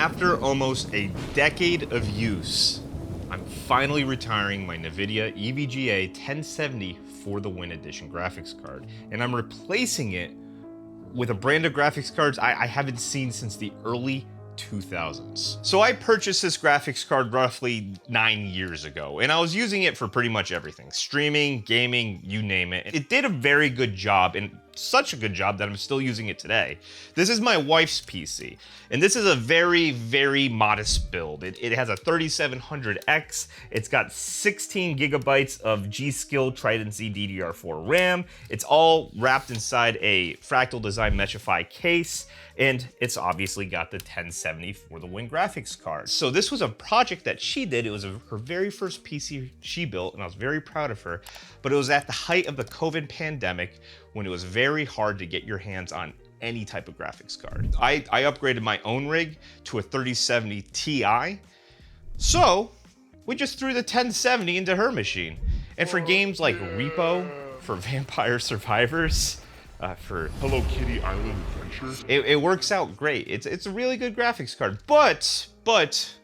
After almost a decade of use, I'm finally retiring my NVIDIA EVGA 1070 for the Win Edition graphics card, and I'm replacing it with a brand of graphics cards I haven't seen since the early 2000s. So I purchased this graphics card roughly 9 years ago, and I was using it for pretty much everything. Streaming, gaming, you name it. It did a very good job, and such a good job that I'm still using it today. This is my wife's PC, and this is a very, very modest build. It has a 3700X, it's got 16 gigabytes of G.Skill Trident Z DDR4 RAM, it's all wrapped inside a Fractal Design Meshify case, and it's obviously got the 1070 for the Win graphics card. So this was a project that she did. It was her very first PC she built, and I was very proud of her, but it was at the height of the COVID pandemic when it was very hard to get your hands on any type of graphics card. I upgraded my own rig to a 3070 Ti, so we just threw the 1070 into her machine. And for games like Repo, for Vampire Survivors, for Hello Kitty Island Adventure, it works out great. It's a really good graphics card, but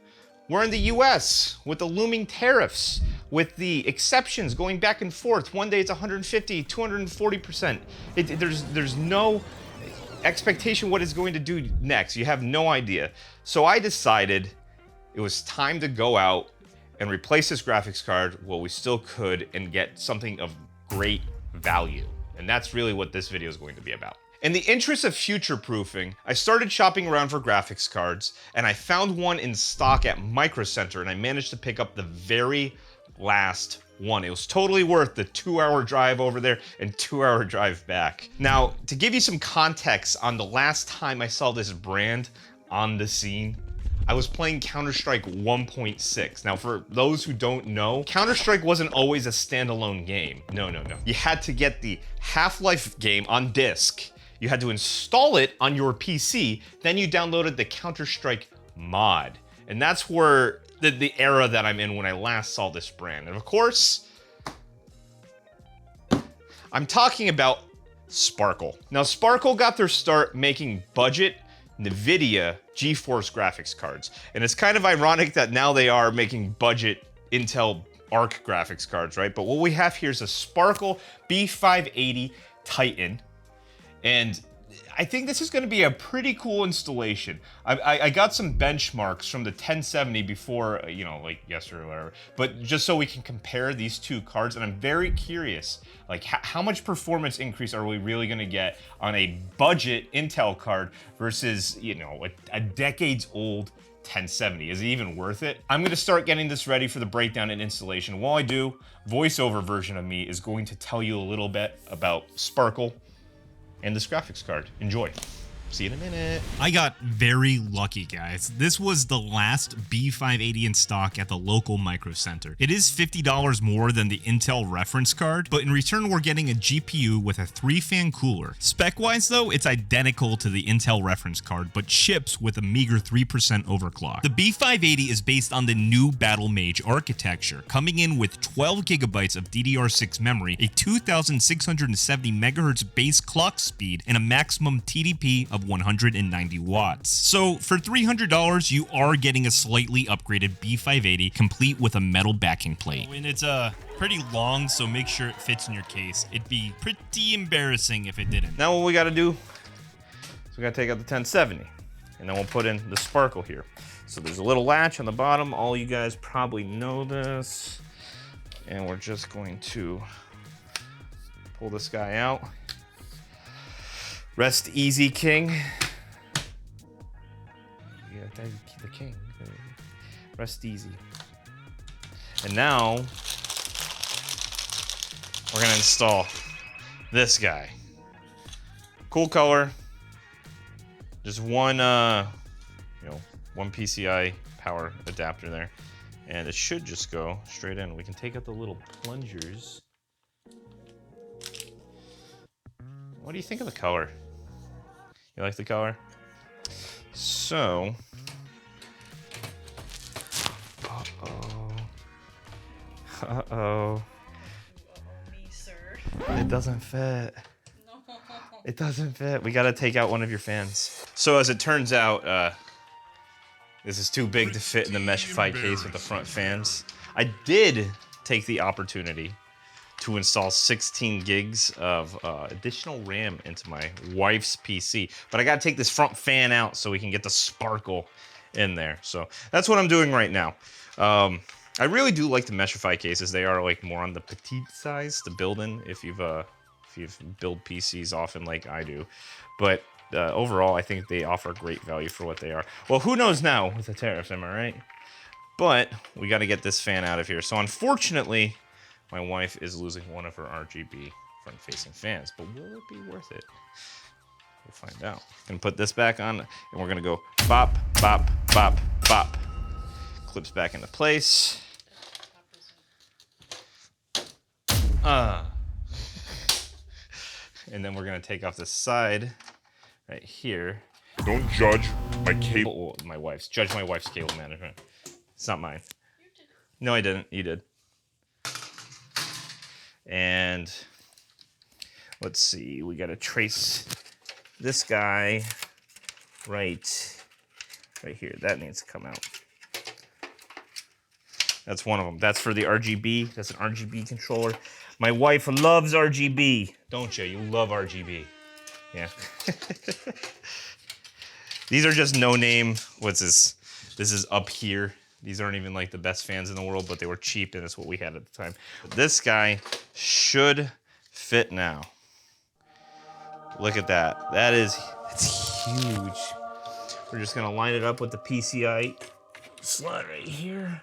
we're in the US with the looming tariffs, with the exceptions going back and forth. One day it's 150, 240%. There's no expectation what it's going to do next. You have no idea. So I decided it was time to go out and replace this graphics card while we still could and get something of great value. And that's really what this video is going to be about. In the interest of future-proofing, I started shopping around for graphics cards, and I found one in stock at Micro Center, and I managed to pick up the very last one. It was totally worth the 2-hour drive over there and 2-hour drive back. Now, to give you some context on the last time I saw this brand on the scene, I was playing Counter-Strike 1.6. Now, for those who don't know, Counter-Strike wasn't always a standalone game. No. You had to get the Half-Life game on disc. You had to install it on your PC, then you downloaded the Counter-Strike mod. And that's where the era that I'm in when I last saw this brand. And of course, I'm talking about Sparkle. Now, Sparkle got their start making budget NVIDIA GeForce graphics cards. And it's kind of ironic that now they are making budget Intel Arc graphics cards, right? But what we have here is a Sparkle B580 Titan. And I think this is going to be a pretty cool installation. I got some benchmarks from the 1070 before, like yesterday or whatever, but just so we can compare these two cards, and I'm very curious, like how much performance increase are we really going to get on a budget Intel card versus, a decades old 1070. Is it even worth it? I'm going to start getting this ready for the breakdown and installation. While I do, voiceover version of me is going to tell you a little bit about Sparkle and this graphics card. Enjoy. See you in a minute. I got very lucky, guys. This was the last B580 in stock at the local Micro Center. It is $50 more than the Intel reference card, but in return we're getting a GPU with a 3-fan cooler. Spec-wise though, it's identical to the Intel reference card, but ships with a meager 3% overclock. The B580 is based on the new Battle Mage architecture, coming in with 12 gigabytes of DDR6 memory, a 2670 megahertz base clock speed, and a maximum TDP of 190 watts. So for $300, you are getting a slightly upgraded B580 complete with a metal backing plate. And it's pretty long, so make sure it fits in your case. It'd be pretty embarrassing if it didn't. Now what we gotta do is we gotta take out the 1070, and then we'll put in the Sparkle here. So there's a little latch on the bottom. All you guys probably know this. And we're just going to pull this guy out. Rest easy, King. Yeah, the King. Rest easy. And now we're gonna install this guy. Cool color. Just one, one PCI power adapter there, and it should just go straight in. We can take out the little plungers. What do you think of the color? You like the color? So, uh-oh. Me, sir. It doesn't fit. No. It doesn't fit. We gotta take out one of your fans. So as it turns out, This is too big to fit in the meshified case with the front fans. I did take the opportunity to install 16 gigs of additional RAM into my wife's PC, but I gotta take this front fan out so we can get the sparkle in there. So that's what I'm doing right now. I really do like the meshified cases. They are like more on the petite size to build in if you've build PCs often like I do. But overall, I think they offer great value for what they are. Well, who knows now with the tariffs, am I right? But we got to get this fan out of here. So unfortunately, my wife is losing one of her RGB front-facing fans. But will it be worth it? We'll find out. Gonna put this back on, and we're gonna go bop, bop, bop, bop. Clips back into place. And then we're gonna take off the side right here. Don't judge my cable. My wife's. Judge my wife's cable management. It's not mine. You did. No, I didn't. You did. And let's see. We gotta trace this guy right here. That needs to come out. That's one of them. That's for the RGB. That's an RGB controller. My wife loves RGB. Don't you? You love RGB. Yeah. These are just no name. What's this? This is up here. These aren't even like the best fans in the world, but they were cheap and it's what we had at the time. This guy should fit now. Look at that. It's huge. We're just gonna line it up with the PCI slot right here.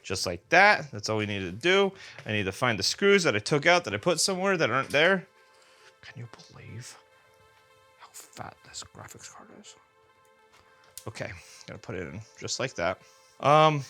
Just like that. That's all we need to do. I need to find the screws that I took out that I put somewhere that aren't there. Can you believe how fat this graphics card is? Okay, gonna put it in just like that.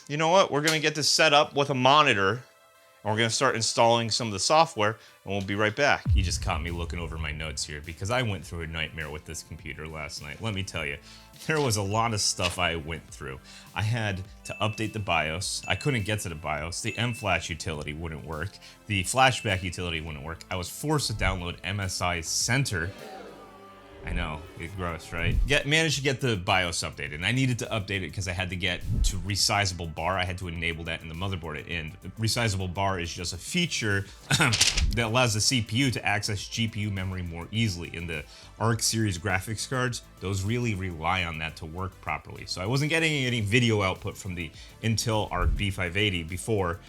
You know what? We're gonna get this set up with a monitor, and we're gonna start installing some of the software, and we'll be right back. You just caught me looking over my notes here because I went through a nightmare with this computer last night. Let me tell you, there was a lot of stuff I went through. I had to update the BIOS. I couldn't get to the BIOS. The mFlash utility wouldn't work. The flashback utility wouldn't work. I was forced to download MSI Center. I know, it's gross, right? Managed to get the BIOS updated, and I needed to update it because I had to get to resizable bar. I had to enable that in the motherboard, and resizable bar is just a feature that allows the CPU to access GPU memory more easily. In the ARC series graphics cards, those really rely on that to work properly. So I wasn't getting any video output from the Intel ARC B580 before,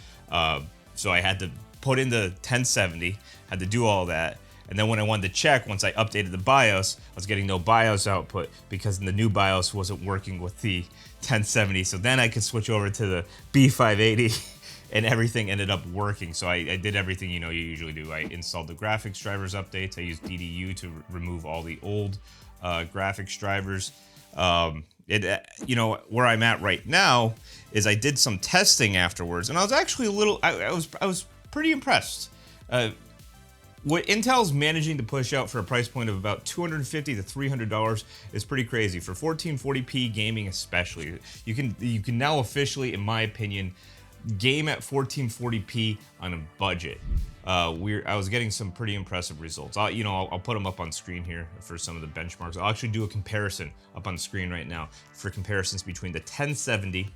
so I had to put in the 1070, had to do all that. And then when I wanted to check, once I updated the BIOS, I was getting no BIOS output because the new BIOS wasn't working with the 1070. So then I could switch over to the B580 and everything ended up working. So I did everything you usually do. I installed the graphics drivers updates. I used DDU to remove all the old graphics drivers. Where I'm at right now is I did some testing afterwards, and I was actually I was pretty impressed. What Intel's managing to push out for a price point of about $250 to $300 is pretty crazy. For 1440p gaming especially, you can now officially, in my opinion, game at 1440p on a budget. I was getting some pretty impressive results. I'll put them up on screen here for some of the benchmarks. I'll actually do a comparison up on screen right now for comparisons between the 1070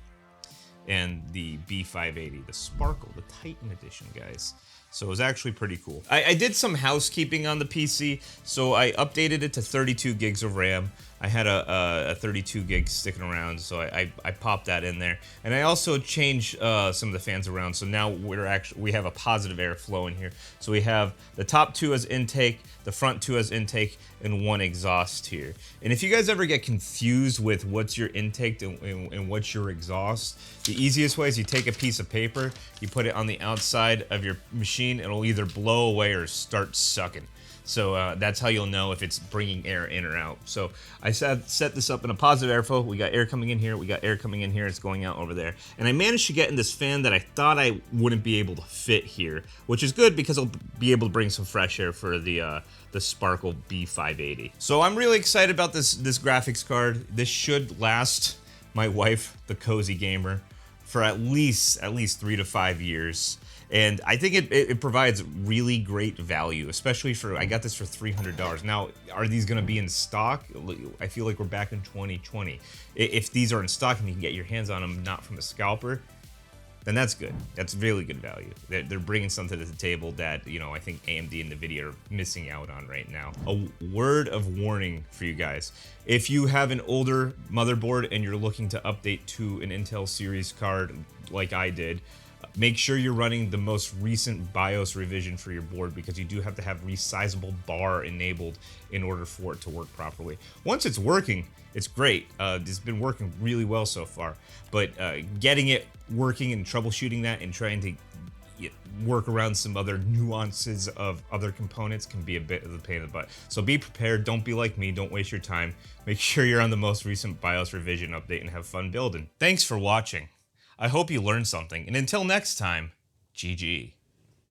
and the B580, the Sparkle, the Titan edition, guys. So it was actually pretty cool. I did some housekeeping on the PC, so I updated it to 32 gigs of RAM. I had a 32 gig sticking around, so I popped that in there. And I also changed some of the fans around, so now we have a positive airflow in here. So we have the top two as intake, the front two as intake, and one exhaust here. And if you guys ever get confused with what's your intake and what's your exhaust, the easiest way is you take a piece of paper, you put it on the outside of your machine, it'll either blow away or start sucking. So that's how you'll know if it's bringing air in or out. So I set this up in a positive airflow. We got air coming in here, we got air coming in here, it's going out over there. And I managed to get in this fan that I thought I wouldn't be able to fit here, which is good because I'll be able to bring some fresh air for the Sparkle B580. So I'm really excited about this graphics card. This should last my wife, the Cozy Gamer, for at least 3 to 5 years. And I think it provides really great value, especially for, I got this for $300. Now, are these gonna be in stock? I feel like we're back in 2020. If these are in stock and you can get your hands on them, not from a scalper, then that's good. That's really good value. They're bringing something to the table that, you know, I think AMD and NVIDIA are missing out on right now. A word of warning for you guys. If you have an older motherboard and you're looking to update to an Intel series card like I did, make sure you're running the most recent BIOS revision for your board, because you do have to have resizable bar enabled in order for it to work properly. Once it's working, it's great. It's been working really well so far, but getting it working and troubleshooting that and trying to work around some other nuances of other components can be a bit of a pain in the butt. So be prepared. Don't be like me. Don't waste your time. Make sure you're on the most recent BIOS revision update and have fun building. Thanks for watching. I hope you learned something, and until next time, GG.